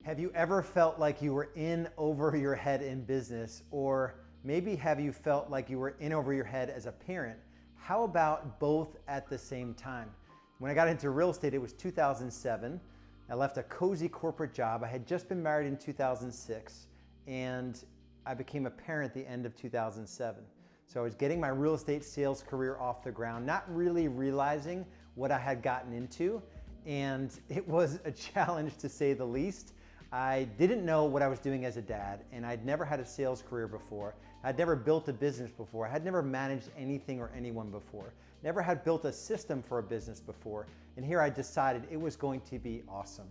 Have you ever felt like you were in over your head in business, or maybe have you felt like you were in over your head as a parent? How about both at the same time? When I got into real estate, it was 2007. I left a cozy corporate job. I had just been married in 2006, and I became a parent at the end of 2007. So I was getting my real estate sales career off the ground, not really realizing what I had gotten into, and it was a challenge to say the least. I didn't know what I was doing as a dad, and I'd never had a sales career before. I'd never built a business before. I had never managed anything or anyone before. Never had built a system for a business before. And here I decided it was going to be awesome.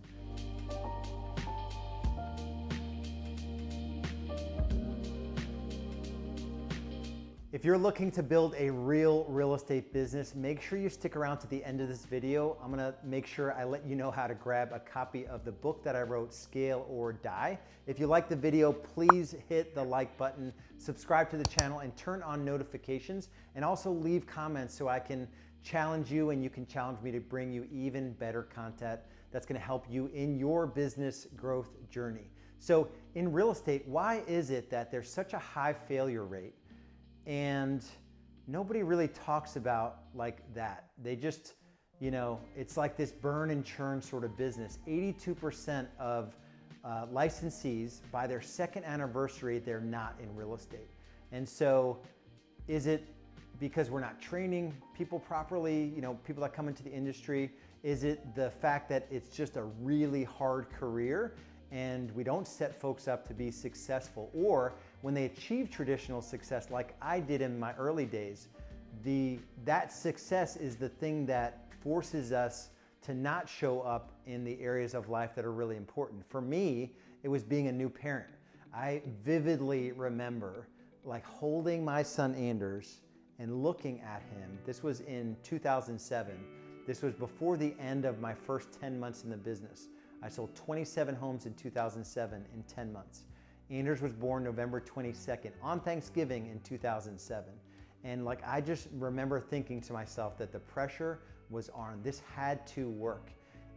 If you're looking to build a real estate business, make sure you stick around to the end of this video. I'm gonna make sure I let you know how to grab a copy of the book that I wrote, Scale or Die. If you like the video, please hit the like button, subscribe to the channel, and turn on notifications, and also leave comments so I can challenge you and you can challenge me to bring you even better content that's gonna help you in your business growth journey. So in real estate, why is it that there's such a high failure rate? And nobody really talks about like that. They just, it's like this burn and churn sort of business. 82% of licensees, by their second anniversary, they're not in real estate. And so is it because we're not training people properly, people that come into the industry? Is it the fact that it's just a really hard career and we don't set folks up to be successful? Or when they achieve traditional success like I did in my early days, that success is the thing that forces us to not show up in the areas of life that are really important. For me, it was being a new parent. I vividly remember like holding my son Anders and looking at him. This was in 2007. This was before the end of my first 10 months in the business. I sold 27 homes in 2007 in 10 months. Anders was born November 22nd on Thanksgiving in 2007. And I just remember thinking to myself that the pressure was on. This had to work.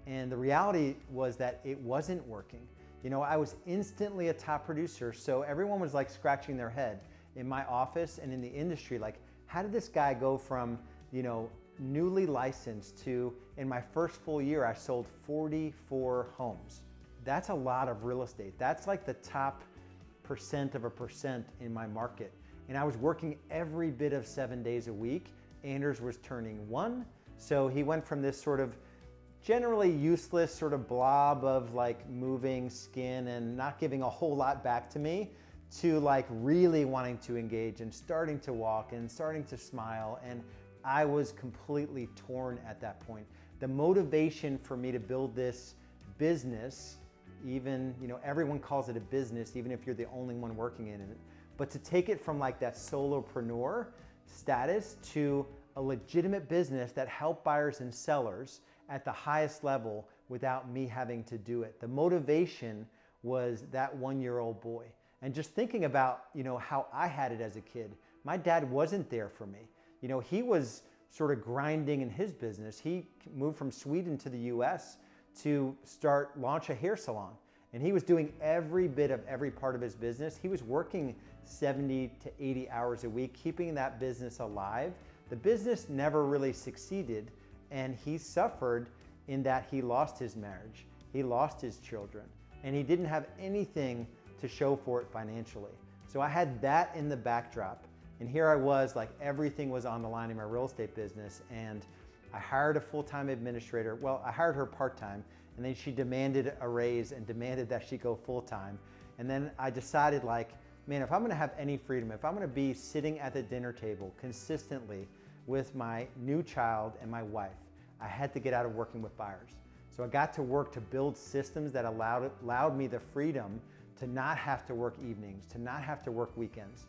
And the reality was that it wasn't working. I was instantly a top producer, so everyone was scratching their head in my office and in the industry, how did this guy go from, newly licensed to, in my first full year, I sold 44 homes. That's a lot of real estate. That's like the top % of a percent in my market. And I was working every bit of 7 days a week. Anders was turning 1. So he went from this sort of generally useless sort of blob of moving skin and not giving a whole lot back to me to really wanting to engage and starting to walk and starting to smile. And I was completely torn at that point. The motivation for me to build this business, even, everyone calls it a business, even if you're the only one working in it, but to take it from that solopreneur status to a legitimate business that helped buyers and sellers at the highest level without me having to do it. The motivation was that 1-year-old boy. And just thinking about, how I had it as a kid, my dad wasn't there for me. He was sort of grinding in his business. He moved from Sweden to the US to launch a hair salon. And he was doing every bit of every part of his business. He was working 70 to 80 hours a week, keeping that business alive. The business never really succeeded, and he suffered in that he lost his marriage, he lost his children, and he didn't have anything to show for it financially. So I had that in the backdrop. And here I was, everything was on the line in my real estate business, and I hired a full-time administrator. Well, I hired her part-time, and then she demanded a raise and demanded that she go full-time. And then I decided man, if I'm gonna have any freedom, if I'm gonna be sitting at the dinner table consistently with my new child and my wife, I had to get out of working with buyers. So I got to work to build systems that allowed me the freedom to not have to work evenings, to not have to work weekends,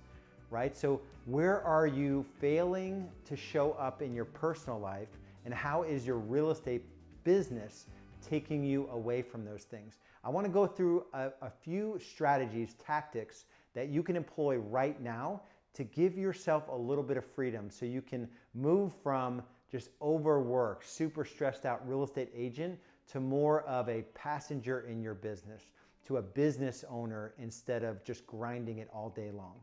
right? So where are you failing to show up in your personal life, and how is your real estate business taking you away from those things? I want to go through a few strategies, tactics that you can employ right now to give yourself a little bit of freedom so you can move from just overworked, super stressed out real estate agent to more of a passenger in your business, to a business owner instead of just grinding it all day long.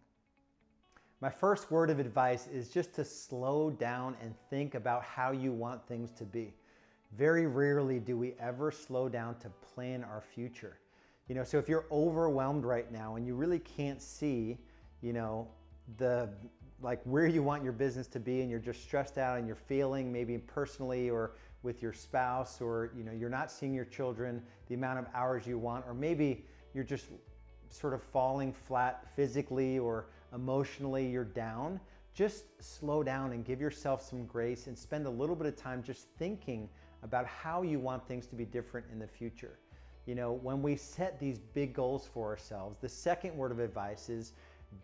My first word of advice is just to slow down and think about how you want things to be. Very rarely do we ever slow down to plan our future. So if you're overwhelmed right now and you really can't see, where you want your business to be, and you're just stressed out and you're failing maybe personally or with your spouse, or you're not seeing your children the amount of hours you want, or maybe you're just sort of falling flat physically or emotionally, you're down, just slow down and give yourself some grace and spend a little bit of time just thinking about how you want things to be different in the future. When we set these big goals for ourselves, the second word of advice is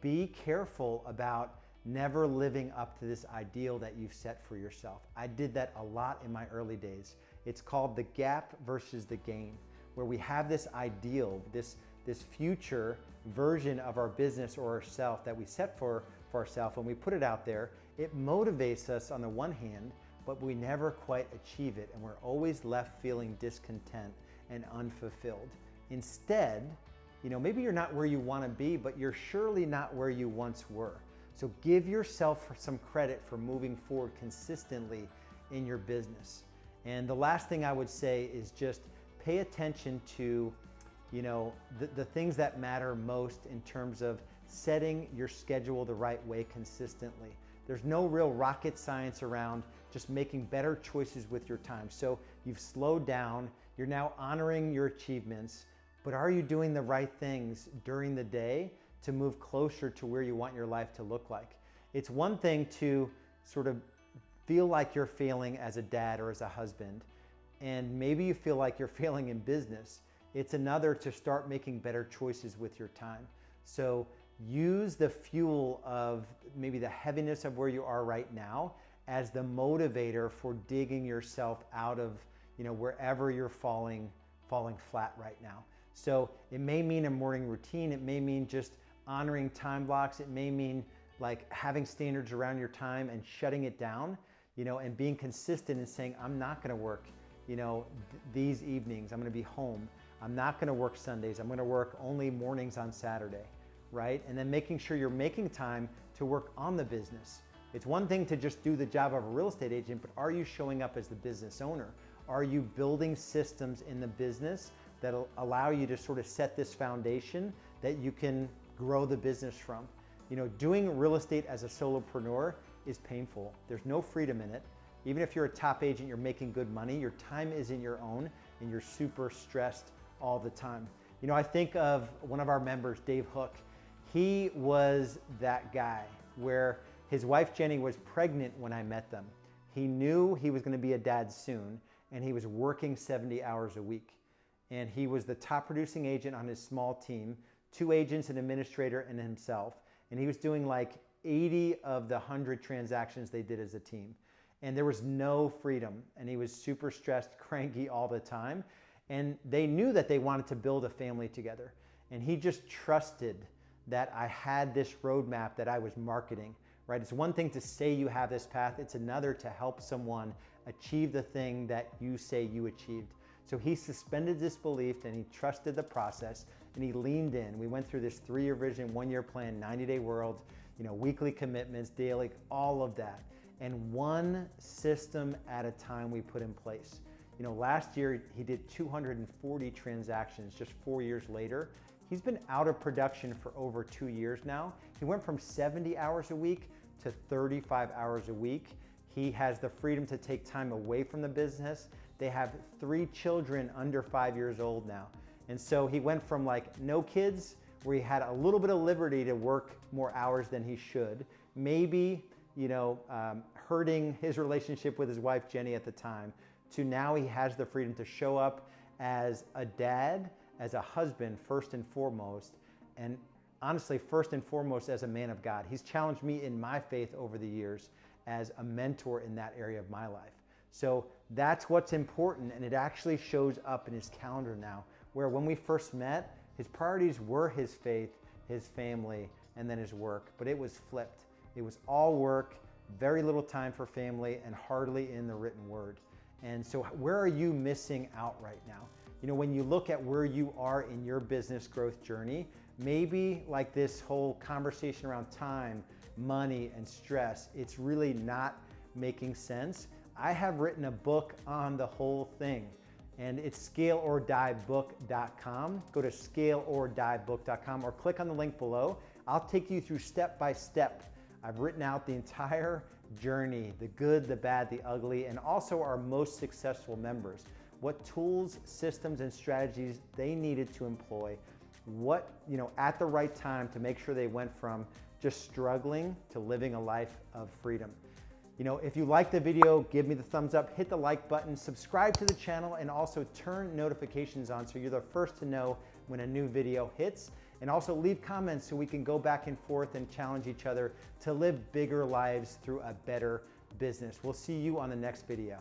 be careful about never living up to this ideal that you've set for yourself. I did that a lot in my early days. It's called the gap versus the gain, where we have this ideal, this future version of our business or ourself that we set for ourselves. When we put it out there, it motivates us on the one hand, but we never quite achieve it, and we're always left feeling discontent and unfulfilled. Instead, maybe you're not where you want to be, but you're surely not where you once were. So give yourself some credit for moving forward consistently in your business. And the last thing I would say is just pay attention to, the things that matter most in terms of setting your schedule the right way consistently. There's no real rocket science around just making better choices with your time. So you've slowed down, you're now honoring your achievements, but are you doing the right things during the day to move closer to where you want your life to look like? It's one thing to sort of feel like you're failing as a dad or as a husband, and maybe you feel like you're failing in business. It's another to start making better choices with your time. So use the fuel of maybe the heaviness of where you are right now as the motivator for digging yourself out of, wherever you're falling flat right now. So it may mean a morning routine. It may mean just honoring time blocks. It may mean like having standards around your time and shutting it down, and being consistent and saying, I'm not going to work, these evenings. I'm going to be home. I'm not going to work Sundays. I'm going to work only mornings on Saturday, right? And then making sure you're making time to work on the business. It's one thing to just do the job of a real estate agent, but are you showing up as the business owner? Are you building systems in the business that'll allow you to sort of set this foundation that you can grow the business from? Doing real estate as a solopreneur is painful. There's no freedom in it. Even if you're a top agent, you're making good money, your time isn't your own, and you're super stressed all the time. I think of one of our members, Dave Hook. He was that guy where his wife Jenny was pregnant when I met them. He knew he was going to be a dad soon, and he was working 70 hours a week. And he was the top producing agent on his small team, 2 agents, an administrator, and himself. And he was doing like 80 of the 100 transactions they did as a team. And there was no freedom. And he was super stressed, cranky all the time. And they knew that they wanted to build a family together. And he just trusted that I had this roadmap that I was marketing, right? It's one thing to say you have this path. It's another to help someone achieve the thing that you say you achieved. So he suspended disbelief and he trusted the process and he leaned in. We went through this 3-year vision, 1-year plan, 90-day world, weekly commitments, daily, all of that. And one system at a time we put in place. Last year he did 240 transactions just 4 years later. He's been out of production for over 2 years now. He went from 70 hours a week to 35 hours a week. He has the freedom to take time away from the business. They have 3 children under 5 years old now. And so he went from like no kids, where he had a little bit of liberty to work more hours than he should, maybe, hurting his relationship with his wife, Jenny, at the time, to now he has the freedom to show up as a dad, as a husband, first and foremost, and honestly, first and foremost, as a man of God. He's challenged me in my faith over the years as a mentor in that area of my life. So that's what's important, and it actually shows up in his calendar now, where when we first met, his priorities were his faith, his family, and then his work, but it was flipped. It was all work, very little time for family, and hardly in the written word. And so where are you missing out right now? You know, when you look at where you are in your business growth journey, maybe like this whole conversation around time, money, and stress, it's really not making sense. I have written a book on the whole thing, and it's scaleorddiebook.com. Go to scaleorddiebook.com or click on the link below. I'll take you through step by step. I've written out the entire journey, the good, the bad, the ugly, and also our most successful members. What tools, systems, and strategies they needed to employ, what, at the right time to make sure they went from just struggling to living a life of freedom. If you like the video, give me the thumbs up, hit the like button, subscribe to the channel, and also turn notifications on so you're the first to know when a new video hits. And also leave comments so we can go back and forth and challenge each other to live bigger lives through a better business. We'll see you on the next video.